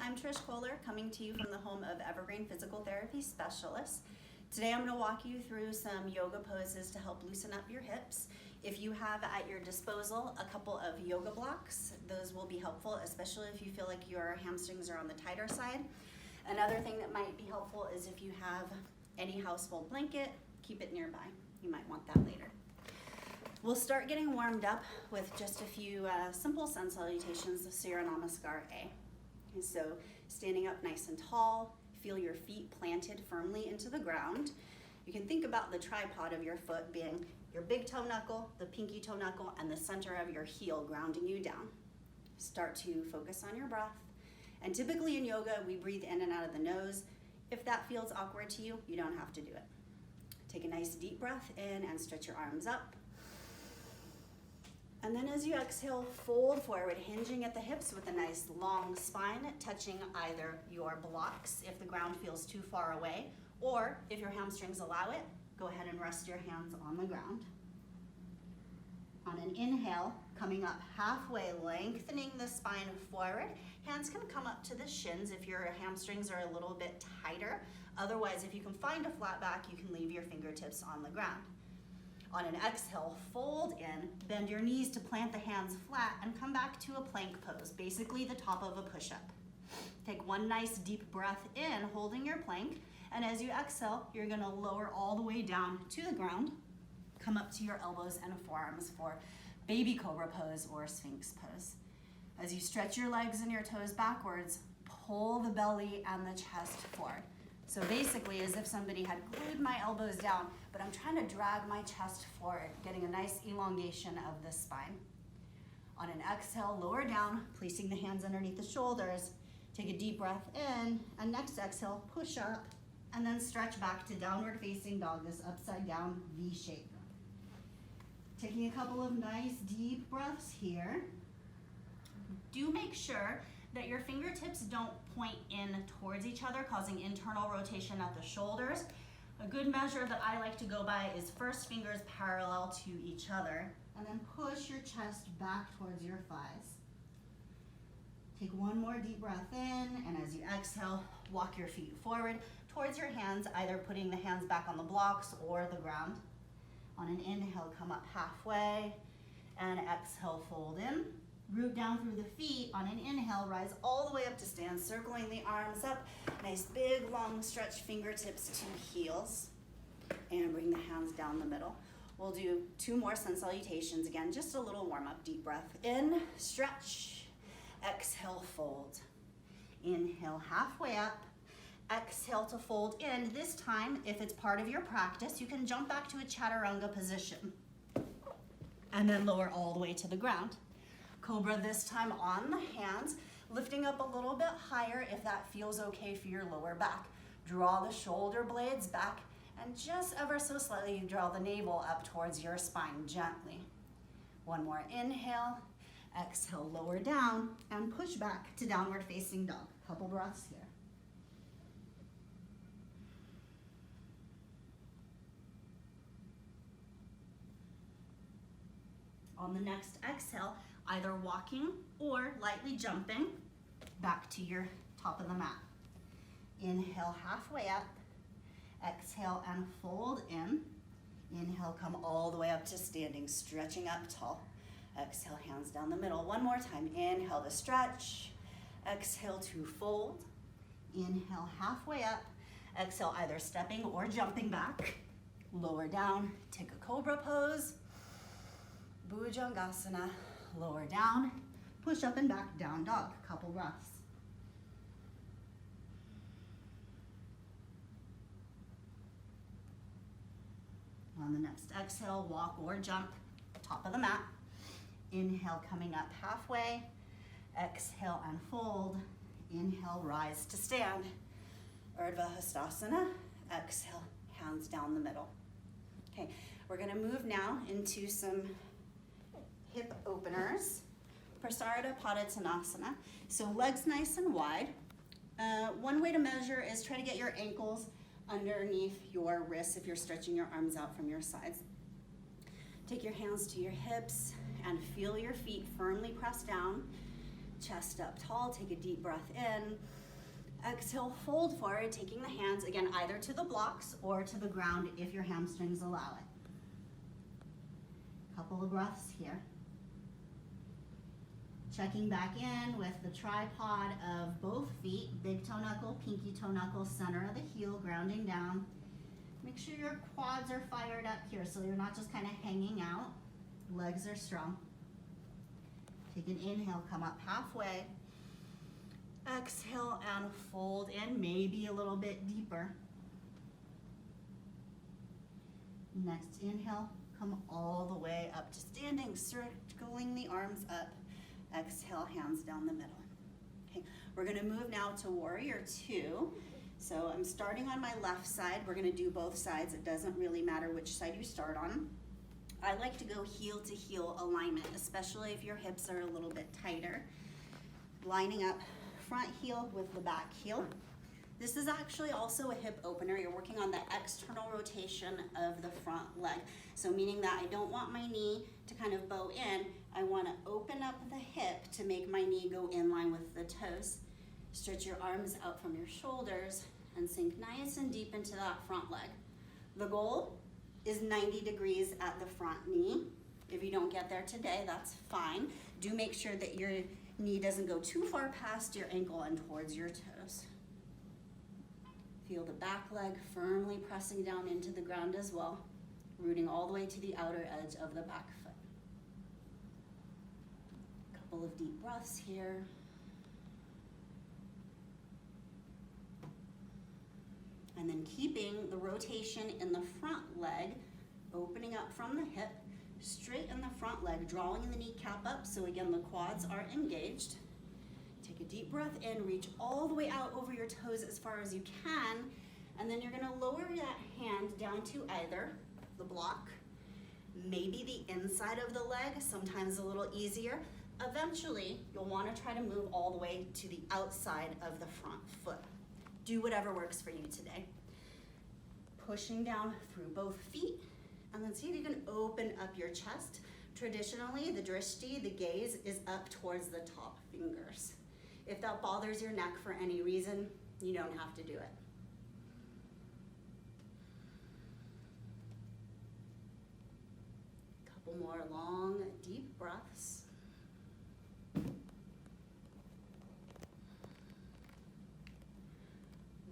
I'm Trish Kohler, coming to you from the home of Evergreen Physical Therapy Specialists. Today I'm going to walk you through some yoga poses to help loosen up your hips. If you have at your disposal a couple of yoga blocks, those will be helpful, especially if you feel like your hamstrings are on the tighter side. Another thing that might be helpful is if you have any household blanket, keep it nearby. You might want that later. We'll start getting warmed up with just a few simple sun salutations of Surya Namaskar A. Okay, so standing up nice and tall, feel your feet planted firmly into the ground. You can think about the tripod of your foot being your big toe knuckle, the pinky toe knuckle, and the center of your heel grounding you down. Start to focus on your breath. And typically in yoga, we breathe in and out of the nose. If that feels awkward to you, you don't have to do it. Take a nice deep breath in and stretch your arms up. And then as you exhale, fold forward, hinging at the hips with a nice long spine, touching either your blocks if the ground feels too far away, or if your hamstrings allow it, go ahead and rest your hands on the ground. On an inhale, coming up halfway, lengthening the spine forward. Hands can come up to the shins if your hamstrings are a little bit tighter. Otherwise, if you can find a flat back, you can leave your fingertips on the ground. On an exhale, fold in, bend your knees to plant the hands flat and come back to a plank pose, basically the top of a push-up. Take one nice deep breath in, holding your plank, and as you exhale, you're gonna lower all the way down to the ground, come up to your elbows and forearms for baby cobra pose or sphinx pose. As you stretch your legs and your toes backwards, pull the belly and the chest forward. So basically as if somebody had glued my elbows down, but I'm trying to drag my chest forward, getting a nice elongation of the spine. On an exhale, lower down, placing the hands underneath the shoulders. Take a deep breath in, and next exhale, push up, and then stretch back to downward facing dog, this upside down V shape. Taking a couple of nice deep breaths here. Do make sure that your fingertips don't point in towards each other, causing internal rotation at the shoulders. A good measure that I like to go by is first fingers parallel to each other, and then push your chest back towards your thighs. Take one more deep breath in, and as you exhale, walk your feet forward towards your hands, either putting the hands back on the blocks or the ground. On an inhale, come up halfway, and exhale, fold in. Root down through the feet. On an inhale, rise all the way up to stand, circling the arms up. Nice big long stretch, fingertips to heels. And bring the hands down the middle. We'll do two more sun salutations again, just a little warm up. Deep breath in, stretch. Exhale, fold. Inhale, halfway up. Exhale to fold in. This time, if it's part of your practice, you can jump back to a chaturanga position. And then lower all the way to the ground. Cobra this time on the hands, lifting up a little bit higher if that feels okay for your lower back. Draw the shoulder blades back and just ever so slightly draw the navel up towards your spine gently. One more inhale, exhale, lower down and push back to downward facing dog. Couple breaths here. On the next exhale, either walking or lightly jumping back to your top of the mat. Inhale, halfway up. Exhale and fold in. Inhale, come all the way up to standing, stretching up tall. Exhale, hands down the middle. One more time. Inhale to stretch. Exhale to fold. Inhale, halfway up. Exhale, either stepping or jumping back. Lower down, take a cobra pose. Bhujangasana, lower down, push up and back, down dog, couple breaths. On the next exhale, walk or jump, top of the mat. Inhale, coming up halfway. Exhale and fold. Inhale, rise to stand. Urdhva Hastasana. Exhale, hands down the middle. Okay, we're gonna move now into some hip openers for Sarada Tanasana. So legs nice and wide. One way to measure is try to get your ankles underneath your wrists if you're stretching your arms out from your sides. Take your hands to your hips and feel your feet firmly pressed down. chest up tall, take a deep breath in. Exhale, fold forward, taking the hands, again, either to the blocks or to the ground if your hamstrings allow it. Couple of breaths here. Checking back in with the tripod of both feet, big toe knuckle, pinky toe knuckle, center of the heel, grounding down. Make sure your quads are fired up here so you're not just kind of hanging out. Legs are strong. Take an inhale, come up halfway. Exhale and fold in, maybe a little bit deeper. Next inhale, come all the way up to standing, circling the arms up. Exhale, hands down the middle. Okay, we're gonna move now to Warrior Two. So I'm starting on my left side. We're gonna do both sides. It doesn't really matter which side you start on. I like to go heel to heel alignment, especially if your hips are a little bit tighter. Lining up front heel with the back heel. This is actually also a hip opener. You're working on the external rotation of the front leg. So meaning that I don't want my knee to kind of bow in. I want to open up the hip to make my knee go in line with the toes. Stretch your arms out from your shoulders and sink nice and deep into that front leg. The goal is 90 degrees at the front knee. If you don't get there today, that's fine. Do make sure that your knee doesn't go too far past your ankle and towards your toes. Feel the back leg firmly pressing down into the ground as well, rooting all the way to the outer edge of the back foot. Couple of deep breaths here. And then keeping the rotation in the front leg, opening up from the hip, straight in the front leg, drawing the kneecap up so again the quads are engaged. Take a deep breath in, reach all the way out over your toes as far as you can, and then you're gonna lower that hand down to either the block, maybe the inside of the leg, sometimes a little easier. Eventually, you'll wanna try to move all the way to the outside of the front foot. Do whatever works for you today. Pushing down through both feet, and then see if you can open up your chest. Traditionally, the drishti, the gaze, is up towards the top fingers. If that bothers your neck for any reason, you don't have to do it. Couple more long, deep breaths.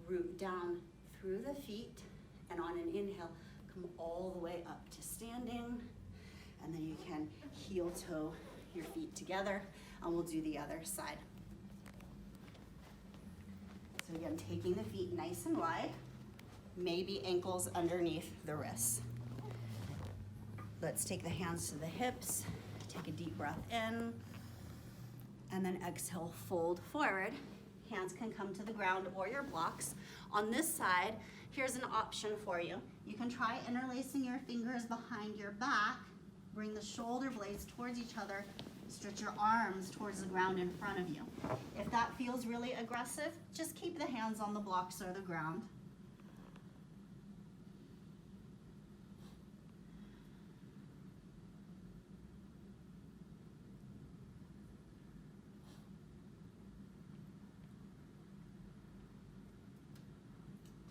Root down through the feet, and on an inhale, come all the way up to standing, and then you can heel toe your feet together, and we'll do the other side. So again, taking the feet nice and wide, maybe ankles underneath the wrists. Let's take the hands to the hips, take a deep breath in, and then exhale, fold forward. Hands can come to the ground or your blocks. On this side, here's an option for you. You can try interlacing your fingers behind your back, bring the shoulder blades towards each other, stretch your arms towards the ground in front of you. If that feels really aggressive, just keep the hands on the blocks or the ground.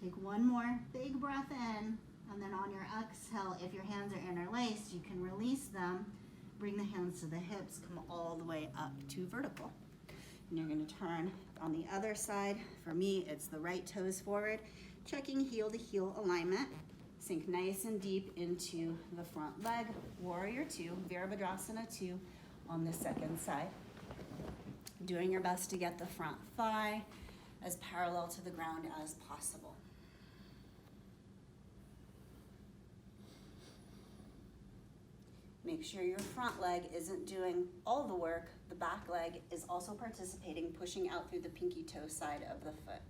Take one more big breath in, and then on your exhale, if your hands are interlaced, you can release them. Bring the hands to the hips, come all the way up to vertical. And you're gonna turn on the other side. For me, it's the right toes forward, checking heel to heel alignment. Sink nice and deep into the front leg. Warrior Two, Virasana 2 on the second side. Doing your best to get the front thigh as parallel to the ground as possible. Make sure your front leg isn't doing all the work. The back leg is also participating, pushing out through the pinky toe side of the foot.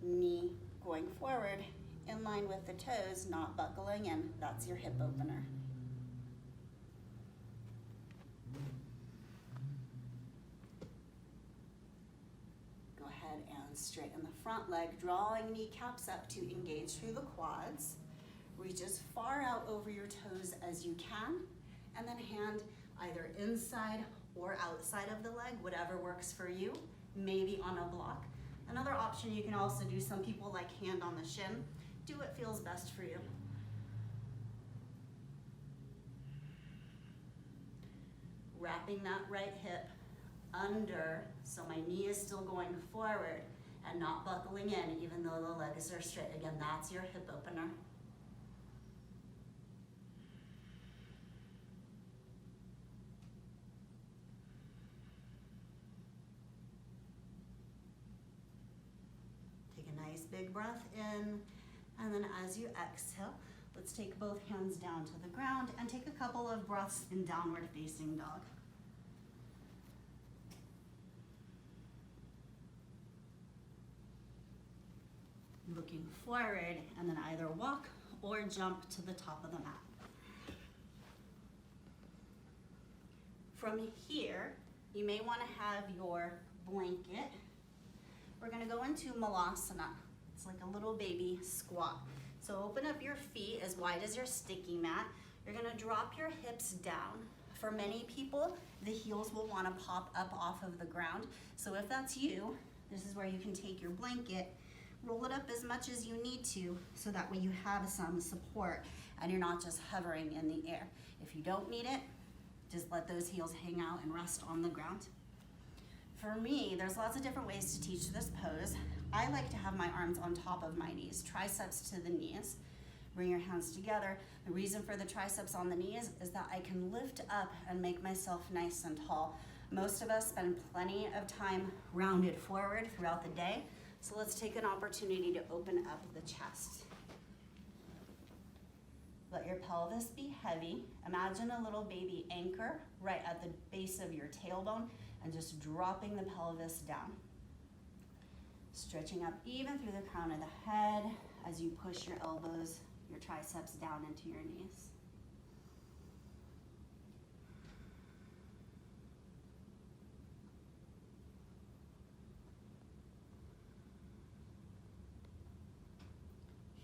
Knee going forward in line with the toes, not buckling in. That's your hip opener. Go ahead and straighten the front leg, drawing kneecaps up to engage through the quads. Reach as far out over your toes as you can, and then hand either inside or outside of the leg, whatever works for you, maybe on a block. Another option you can also do, some people like hand on the shin. Do what feels best for you. Wrapping that right hip under, so my knee is still going forward and not buckling in even though the legs are straight. Again, that's your hip opener. Take a nice big breath in, and then as you exhale, let's take both hands down to the ground and take a couple of breaths in downward facing dog. Looking forward, and then either walk or jump to the top of the mat. From here, you may want to have your blanket. We're going to go into Malasana. It's like a little baby squat. So open up your feet as wide as your sticky mat. You're going to drop your hips down. For many people, the heels will want to pop up off of the ground. So if that's you, this is where you can take your blanket, roll it up as much as you need to, so that way you have some support and you're not just hovering in the air. If you don't need it, just let those heels hang out and rest on the ground. For me, there's lots of different ways to teach this pose. I like to have my arms on top of my knees, triceps to the knees. Bring your hands together. The reason for the triceps on the knees is that I can lift up and make myself nice and tall. Most of us spend plenty of time rounded forward throughout the day. So let's take an opportunity to open up the chest. Let your pelvis be heavy. Imagine a little baby anchor right at the base of your tailbone and just dropping the pelvis down. Stretching up even through the crown of the head as you push your elbows, your triceps down into your knees.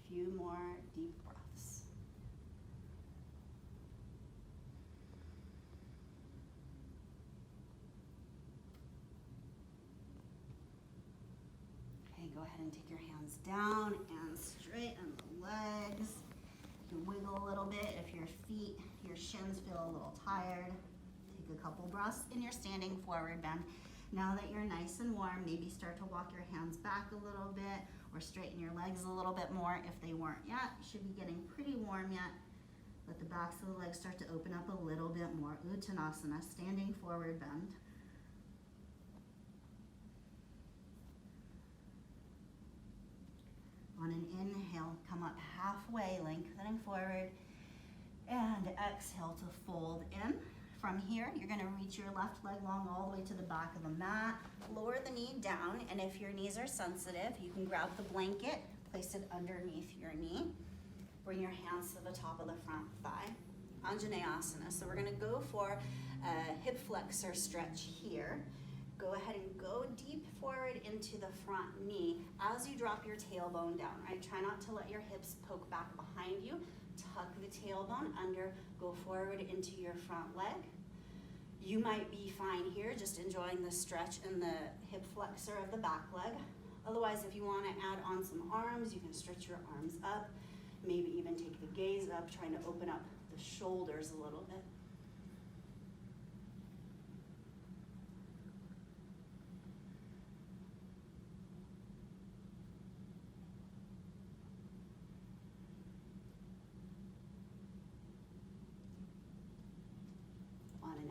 Few more deep breaths. Okay, go ahead and take your hands down and straighten the legs. You wiggle a little bit if your feet, your shins feel a little tired. Take a couple breaths in your standing forward bend. Now that you're nice and warm, maybe start to walk your hands back a little bit or straighten your legs a little bit more if they weren't yet. You should be getting pretty warm yet. Let the backs of the legs start to open up a little bit more. Uttanasana, standing forward bend. On an inhale, come up halfway, lengthening forward, and exhale to fold in. From here, you're going to reach your left leg long all the way to the back of the mat. Lower the knee down, and if your knees are sensitive, you can grab the blanket, place it underneath your knee. Bring your hands to the top of the front thigh. Anjaneyasana. So we're going to go for a hip flexor stretch here. Go ahead and go deep forward into the front knee as you drop your tailbone down, right? Try not to let your hips poke back behind you. Tuck the tailbone under, go forward into your front leg. You might be fine here, just enjoying the stretch in the hip flexor of the back leg. Otherwise, if you want to add on some arms, you can stretch your arms up, maybe even take the gaze up, trying to open up the shoulders a little bit.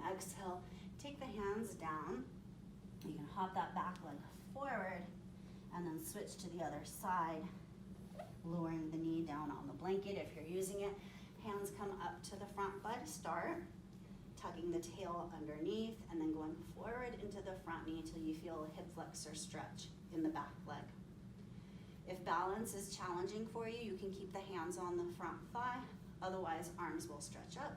Exhale, take the hands down. You can hop that back leg forward and then switch to the other side, lowering the knee down on the blanket if you're using it. Hands come up to the front butt, start tucking the tail underneath and then going forward into the front knee till you feel a hip flexor stretch in the back leg. If balance is challenging for you, you can keep the hands on the front thigh, otherwise arms will stretch up.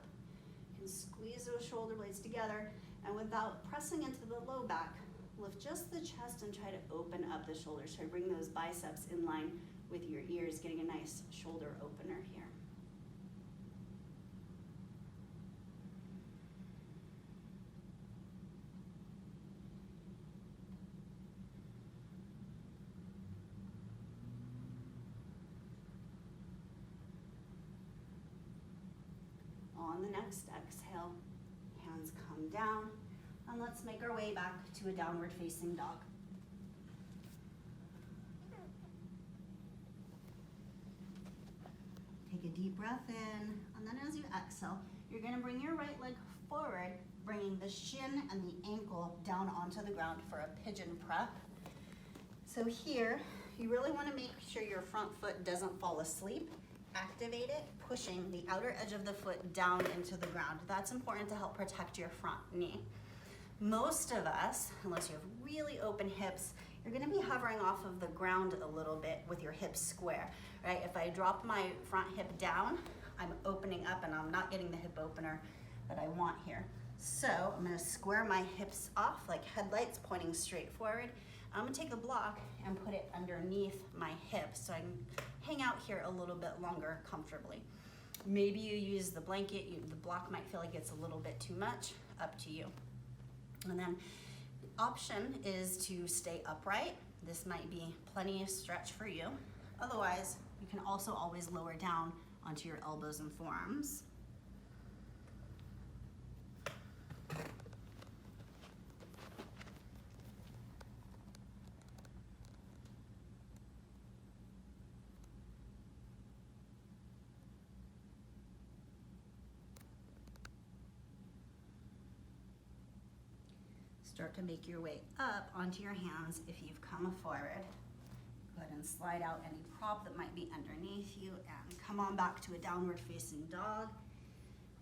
Squeeze those shoulder blades together, and without pressing into the low back, lift just the chest and try to open up the shoulders. Try to bring those biceps in line with your ears, getting a nice shoulder opener here. on the next exhale, hands come down, and let's make our way back to a downward facing dog. Take a deep breath in, and then as you exhale, you're gonna bring your right leg forward, bringing the shin and the ankle down onto the ground for a pigeon prep. So here, you really wanna make sure your front foot doesn't fall asleep. Activate it, pushing the outer edge of the foot down into the ground. That's important to help protect your front knee. Most of us, unless you have really open hips, you're gonna be hovering off of the ground a little bit with your hips square, right? If I drop my front hip down, I'm opening up and I'm not getting the hip opener that I want here. So I'm gonna square my hips off like headlights pointing straight forward. I'm gonna take a block and put it underneath my hip so I can hang out here a little bit longer comfortably. Maybe you use the blanket, the block might feel like it's a little bit too much, up to you. And then the option is to stay upright. This might be plenty of stretch for you. Otherwise, you can also always lower down onto your elbows and forearms. Start to make your way up onto your hands if you've come forward. Go ahead and slide out any prop that might be underneath you and come on back to a downward facing dog.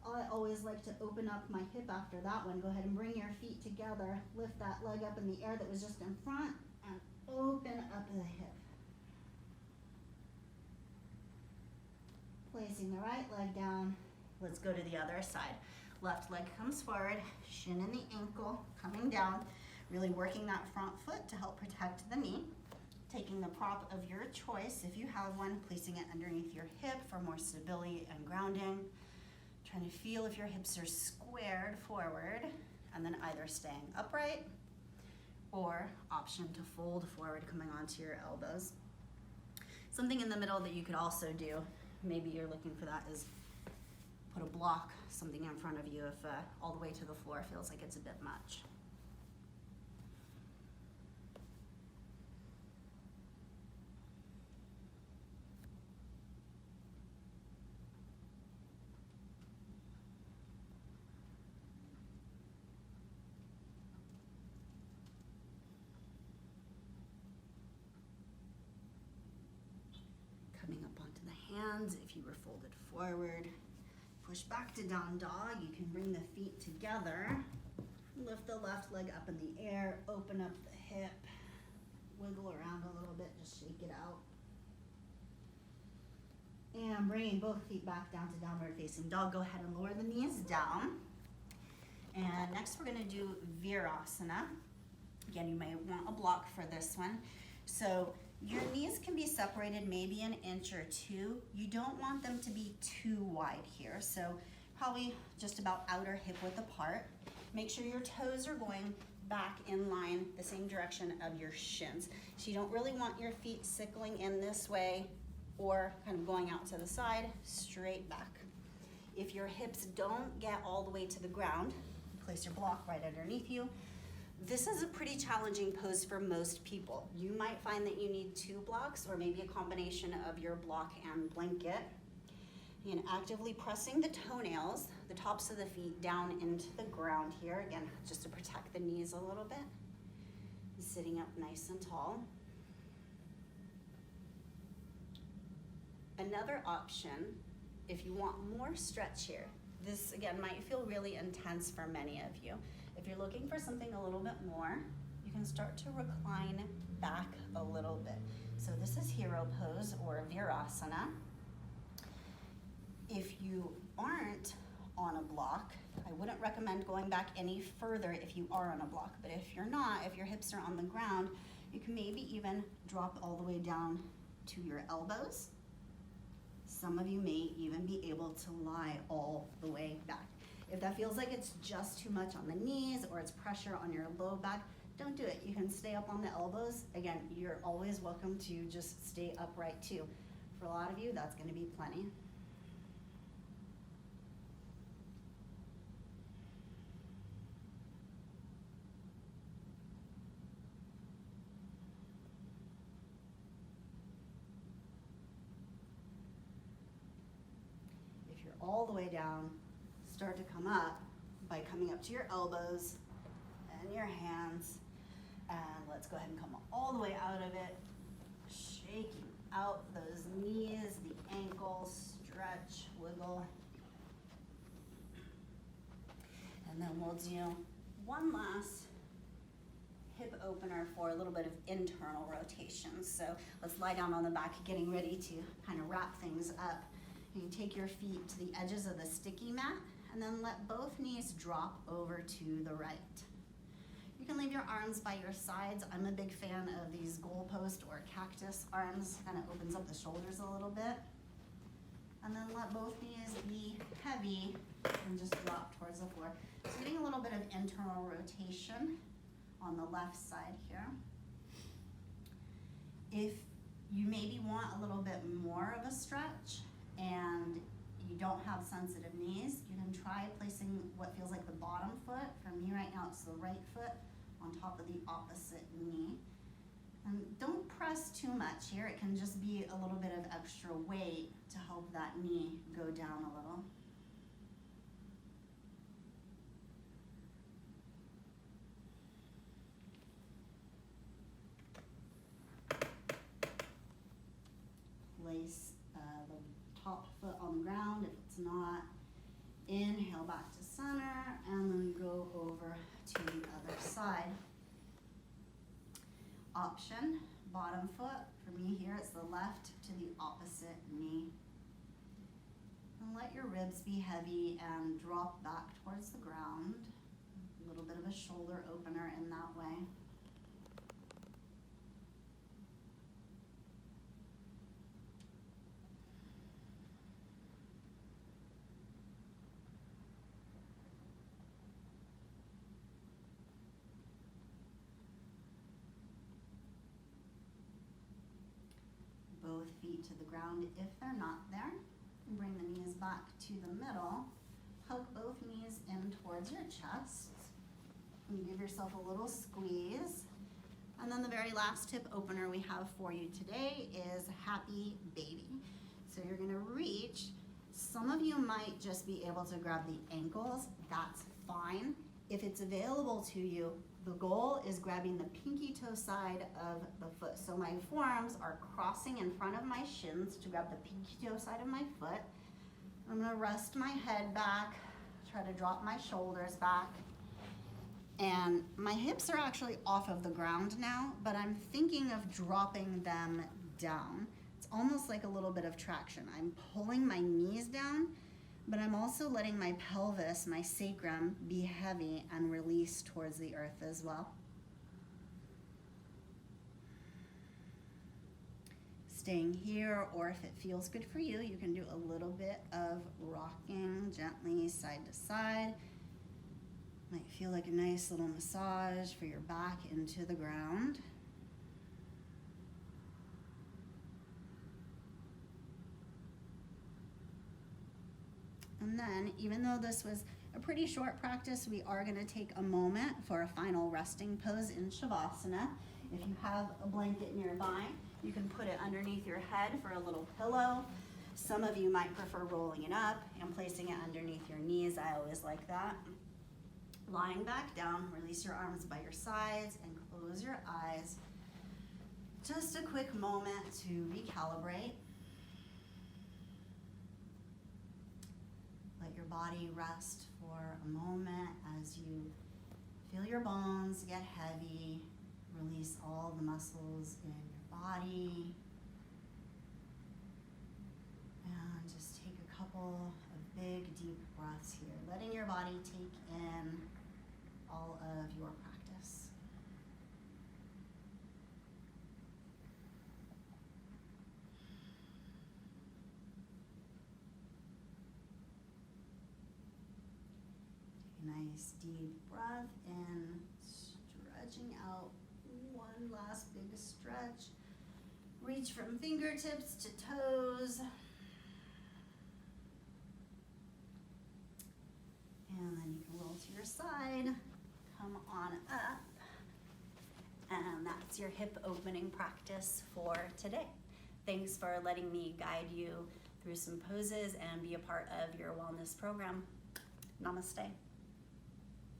I always like to open up my hip after that one. Go ahead and bring your feet together. Lift that leg up in the air that was just in front and open up the hip. Placing the right leg down. Let's go to the other side. Left leg comes forward, shin and the ankle coming down, really working that front foot to help protect the knee. Taking the prop of your choice, if you have one, placing it underneath your hip for more stability and grounding. Trying to feel if your hips are squared forward, and then either staying upright or option to fold forward, coming onto your elbows. Something in the middle that you could also do, maybe you're looking for that, is put a block, something in front of you if all the way to the floor feels like it's a bit much. Coming up onto the hands if you were folded forward. Push back to down dog. You can bring the feet together. Lift the left leg up in the air. Open up the hip. Wiggle around a little bit. Just shake it out. And bringing both feet back down to downward facing dog. Go ahead and lower the knees down. And next we're going to do Virasana. Again, you may want a block for this one. So your knees can be separated maybe an inch or two. You don't want them to be too wide here. So probably just about outer hip width apart. Make sure your toes are going back in line the same direction of your shins. So you don't really want your feet sickling in this way or kind of going out to the side, straight back. If your hips don't get all the way to the ground, place your block right underneath you. This is a pretty challenging pose for most people. You might find that you need two blocks or maybe a combination of your block and blanket. And actively pressing the toenails, the tops of the feet down into the ground here, again, just to protect the knees a little bit. Sitting up nice and tall. Another option, if you want more stretch here, this again might feel really intense for many of you. If you're looking for something a little bit more, you can start to recline back a little bit. So this is hero pose or Virasana. If you aren't on a block, I wouldn't recommend going back any further if you are on a block. But if you're not, if your hips are on the ground, you can maybe even drop all the way down to your elbows. Some of you may even be able to lie all the way back. If that feels like it's just too much on the knees or it's pressure on your low back, don't do it. You can stay up on the elbows. Again, you're always welcome to just stay upright too. For a lot of you, that's going to be plenty. all the way down. Start to come up by coming up to your elbows and your hands. And let's go ahead and come all the way out of it, shaking out those knees, the ankles, stretch, wiggle. And then we'll do one last hip opener for a little bit of internal rotation. So let's lie down on the back, getting ready to kind of wrap things up. You can take your feet to the edges of the sticky mat and then let both knees drop over to the right. You can leave your arms by your sides. I'm a big fan of these goalpost or cactus arms. Kind of opens up the shoulders a little bit. And then let both knees be heavy and just drop towards the floor. So getting a little bit of internal rotation on the left side here. If you maybe want a little bit more of a stretch and you don't have sensitive knees, you can try placing what feels like the bottom foot. For me right now, it's the right foot on top of the opposite knee. And don't press too much here. It can just be a little bit of extra weight to help that knee go down a little. Place the top foot on the ground if it's not. Inhale back to center and then go over to the other side. Option, bottom foot. For me here, it's the left to the opposite knee. And let your ribs be heavy and drop back towards the ground. A little bit of a shoulder opener in that way. Both feet to the ground if they're not there. Bring the knees back to the middle. Hook both knees in towards your chest. And give yourself a little squeeze. And then the very last hip opener we have for you today is Happy Baby. So you're gonna reach. Some of you might just be able to grab the ankles. That's fine. If it's available to you, the goal is grabbing the pinky toe side of the foot. So my forearms are crossing in front of my shins to grab the pinky toe side of my foot. I'm gonna rest my head back, try to drop my shoulders back. And my hips are actually off of the ground now, but I'm thinking of dropping them down. It's almost like a little bit of traction. I'm pulling my knees down, but I'm also letting my pelvis, my sacrum, be heavy and release towards the earth as well. Staying here, or if it feels good for you, you can do a little bit of rocking gently side to side. Might feel like a nice little massage for your back into the ground. And then, even though this was a pretty short practice, we are going to take a moment for a final resting pose in Shavasana. If you have a blanket nearby, you can put it underneath your head for a little pillow. Some of you might prefer rolling it up and placing it underneath your knees. I always like that. Lying back down, release your arms by your sides and close your eyes. Just a quick moment to recalibrate. Let your body rest for a moment as you feel your bones get heavy. Release all the muscles in your body. And just take a couple of big, deep breaths here, letting your body take in all of your practice. Take a nice deep breath in, stretching out. One last big stretch. Reach from fingertips to toes. And then you can roll to your side, come on up. And that's your hip opening practice for today. Thanks for letting me guide you through some poses and be a part of your wellness program. Namaste.